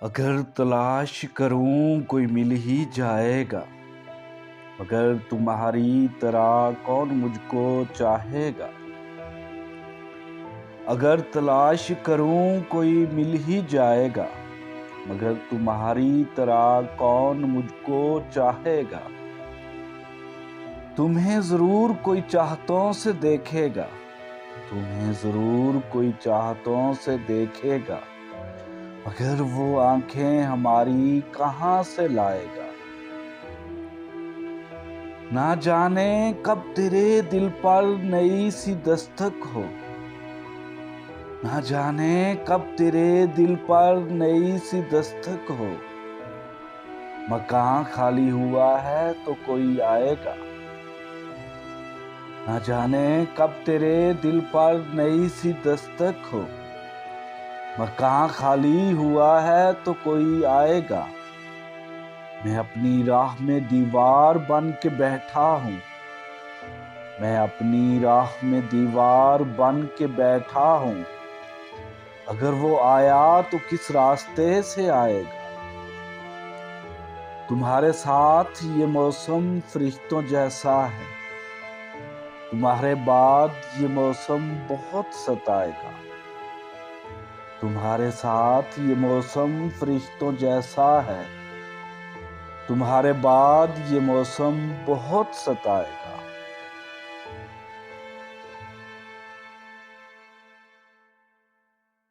अगर तलाश करूं कोई मिल ही जाएगा, मगर तुम्हारी तरह कौन मुझको चाहेगा। अगर तलाश करूं कोई मिल ही जाएगा, मगर तुम्हारी तरह कौन मुझको चाहेगा। तुम्हें जरूर कोई चाहतों से देखेगा, तुम्हें जरूर कोई चाहतों से देखेगा, मगर वो आंखें हमारी कहाँ से लाएगा। ना जाने कब तेरे दिल पर नई सी दस्तक हो, ना जाने कब तेरे दिल पर नई सी दस्तक हो। मकान खाली हुआ है तो कोई आएगा, ना जाने कब तेरे दिल पर नई सी दस्तक हो। मकान खाली हुआ है तो कोई आएगा। मैं अपनी राह में दीवार बन के बैठा हूँ, मैं अपनी राह में दीवार बन के बैठा हूँ। अगर वो आया तो किस रास्ते से आएगा। तुम्हारे साथ ये मौसम फरिश्तों जैसा है, तुम्हारे बाद ये मौसम बहुत सताएगा। तुम्हारे साथ ये मौसम फरिश्तों जैसा है, तुम्हारे बाद ये मौसम बहुत सताएगा।